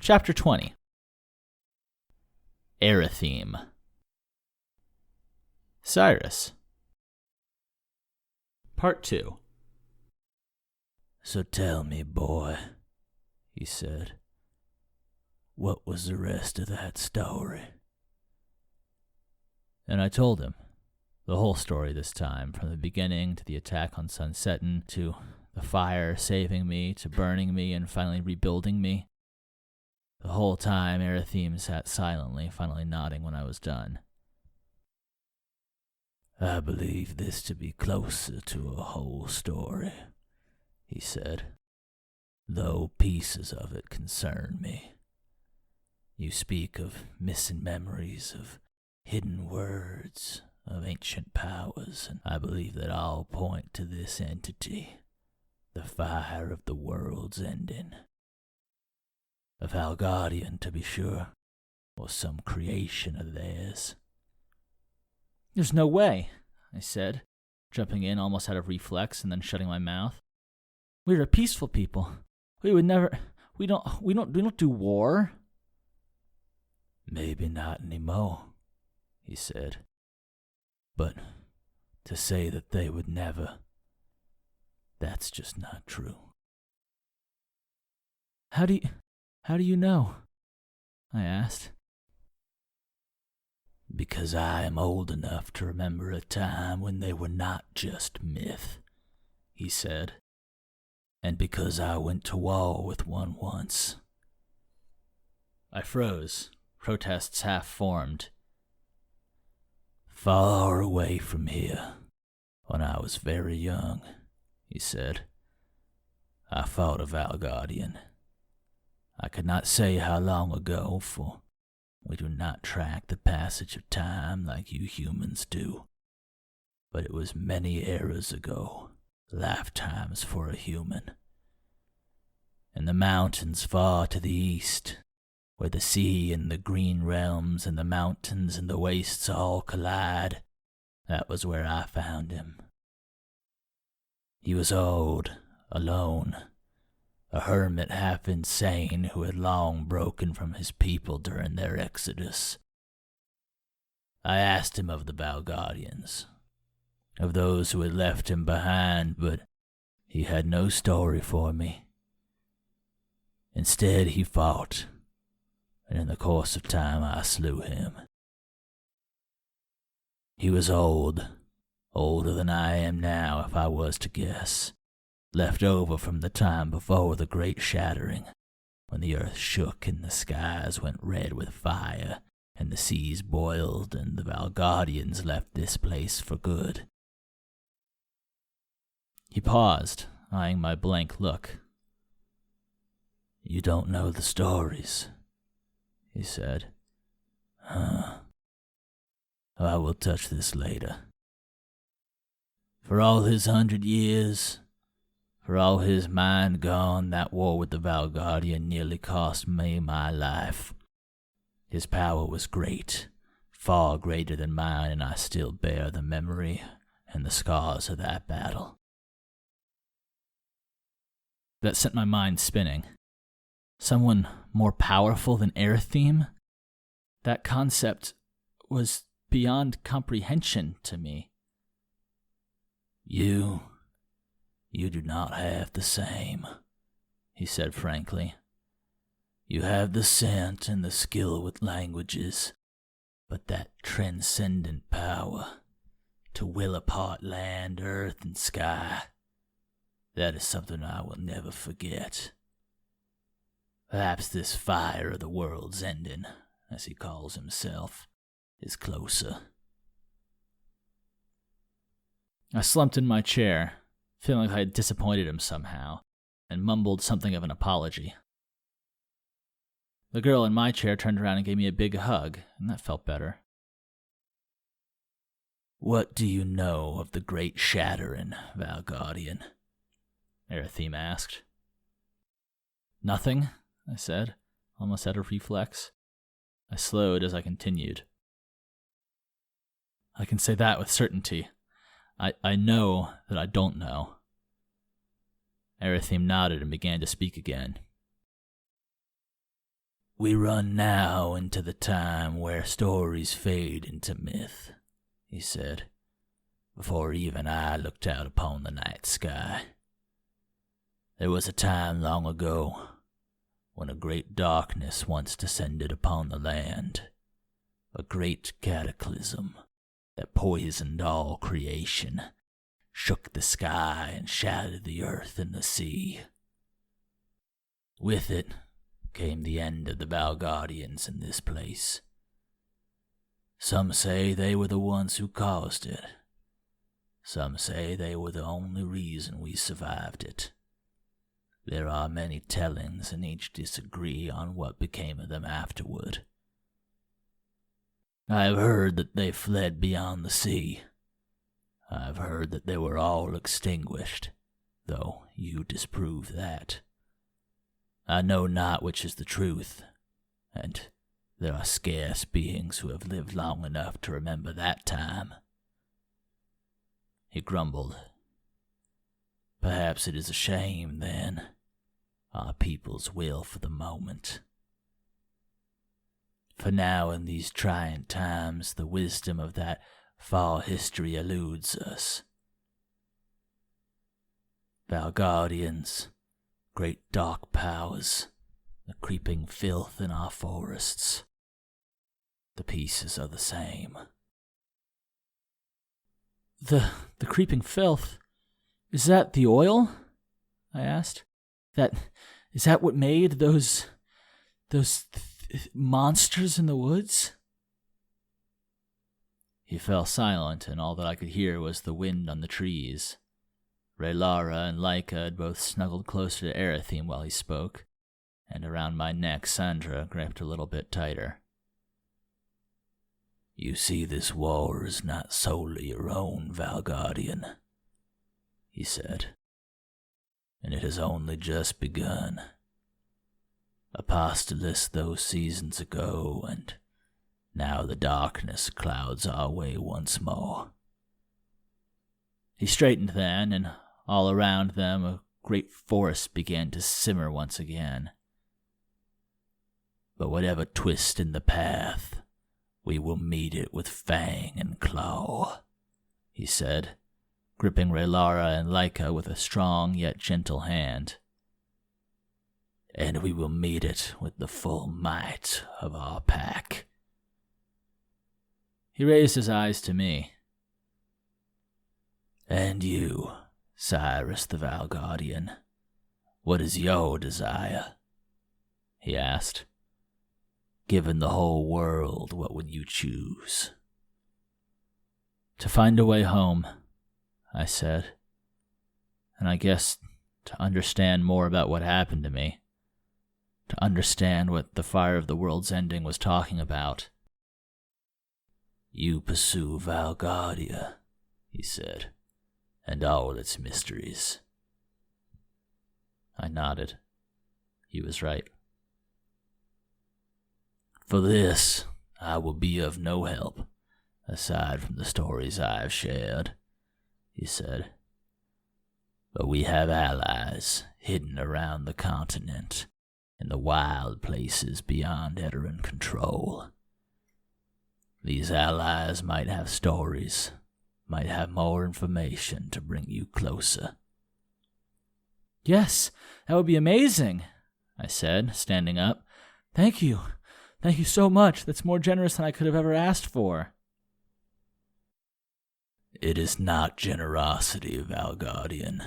Chapter 20. Aerithim. Cyrus. Part 2. "So tell me, boy," he said, "what was the rest of that story?" And I told him the whole story this time, from the beginning to the attack on Sunsettin, to the fire saving me, to burning me, and finally rebuilding me. The whole time, Aerithim sat silently, finally nodding when I was done. "I believe this to be closer to a whole story," he said, "though pieces of it concern me. You speak of missing memories, of hidden words, of ancient powers, and I believe that all point to this entity, the fire of the world's ending. A Valgardian, to be sure, or some creation of theirs." "There's no way," I said, jumping in almost out of reflex and then shutting my mouth. "We're a peaceful people. We would never. We don't do war." "Maybe not anymore," he said. "But to say that they would never, that's just not true." How do you know?" I asked. "Because I am old enough to remember a time when they were not just myth," he said. "And because I went to war with one once." I froze, protests half formed. "Far away from here, when I was very young," he said, "I fought a Valgardian. I could not say how long ago, for we do not track the passage of time like you humans do. But it was many eras ago, lifetimes for a human. In the mountains far to the east, where the sea and the green realms and the mountains and the wastes all collide, that was where I found him. He was old, alone, a hermit half insane who had long broken from his people during their exodus. I asked him of the Valgardians, of those who had left him behind, but he had no story for me. Instead, he fought, and in the course of time I slew him. He was old, older than I am now if I was to guess, left over from the time before the great shattering, when the earth shook and the skies went red with fire, and the seas boiled, and the Valgardians left this place for good." He paused, eyeing my blank look. "You don't know the stories," he said. "Huh. I will touch this later. For all his 100 years, for all his mind gone, that war with the Valgardian nearly cost me my life. His power was great, far greater than mine, and I still bear the memory and the scars of that battle." That sent my mind spinning. Someone more powerful than Aerithim? That concept was beyond comprehension to me. You do not have the same," he said frankly. "You have the scent and the skill with languages, but that transcendent power to will apart land, earth, and sky, that is something I will never forget. Perhaps this fire of the world's ending, as he calls himself, is closer." I slumped in my chair, feeling like I had disappointed him somehow, and mumbled something of an apology. The girl in my chair turned around and gave me a big hug, and that felt better. "What do you know of the great shattering, Valgardian?" Aerithim asked. "Nothing," I said, almost out of reflex. I slowed as I continued. "I can say that with certainty. I know that I don't know." Aerithim nodded and began to speak again. We run now into the time where stories fade into myth, he said, before even I looked out upon the night sky. There was a time long ago when a great darkness once descended upon the land, a great cataclysm that poisoned all creation, shook the sky and shattered the earth and the sea. With it came the end of the Valgardians in this place. Some say they were the ones who caused it. Some say they were the only reason we survived it. There are many tellings, and each disagree on what became of them afterward. I have heard that they fled beyond the sea. I have heard that they were all extinguished, though you disprove that. I know not which is the truth, and there are scarce beings who have lived long enough to remember that time. He grumbled. Perhaps it is a shame, then, our people's will for the moment. For now, in these trying times, the wisdom of that far history eludes us. Valgardians, great dark powers, the creeping filth in our forests. The pieces are the same. The creeping filth? Is that the oil? I asked. Is that what made those monsters in the woods? He fell silent, and all that I could hear was the wind on the trees. Raylara and Laika had both snuggled closer to Aerithim while he spoke, and around my neck Sandra gripped a little bit tighter. You see, this war is not solely your own, Valgardian, he said, and it has only just begun. Apostolis those seasons ago, and now the darkness clouds our way once more. He straightened then, and all around them a great forest began to simmer once again. But whatever twist in the path, we will meet it with fang and claw, he said, gripping Raylara and Laika with a strong yet gentle hand. And we will meet it with the full might of our pack. He raised his eyes to me. And you, Cyrus the Valgardian, what is your desire? He asked. Given the whole world, what would you choose? To find a way home, I said. And I guess to understand more about what happened to me. To understand what the fire of the world's ending was talking about. You pursue Valgardia, he said, and all its mysteries. I nodded. He was right. For this, I will be of no help, aside from the stories I have shared, he said. But we have allies hidden around the continent, in the wild places beyond Eterran control. These allies might have stories, might have more information to bring you closer. Yes, that would be amazing, I said, standing up. Thank you. Thank you so much. That's more generous than I could have ever asked for. It is not generosity, Valgardian,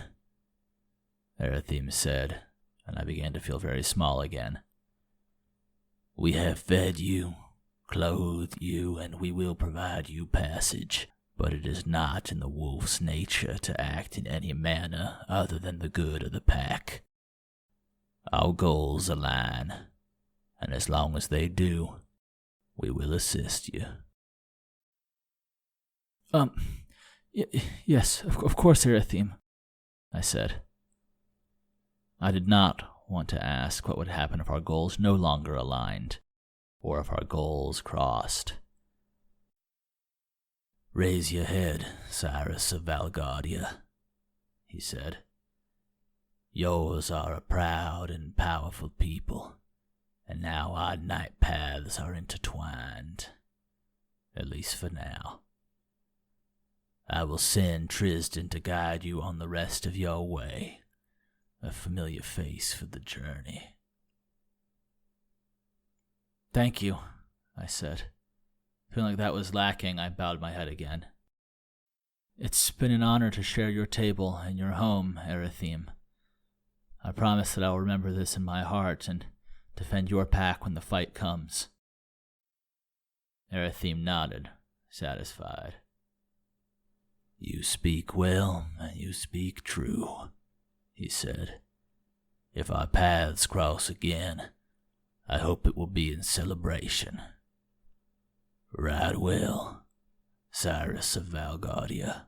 Aerithim said, and I began to feel very small again. We have fed you, clothed you, and we will provide you passage, but it is not in the wolf's nature to act in any manner other than the good of the pack. Our goals align, and as long as they do, we will assist you. Yes, of course, Aerithim, I said. I did not want to ask what would happen if our goals no longer aligned, or if our goals crossed. Raise your head, Cyrus of Valgardia, he said. Yours are a proud and powerful people, and now our night paths are intertwined, at least for now. I will send Tristan to guide you on the rest of your way, a familiar face for the journey. Thank you, I said. Feeling like that was lacking, I bowed my head again. It's been an honor to share your table and your home, Aerithim. I promise that I will remember this in my heart and defend your pack when the fight comes. Aerithim nodded, satisfied. You speak well, and you speak true, he said. If our paths cross again, I hope it will be in celebration. Ride well, Cyrus of Valgardia.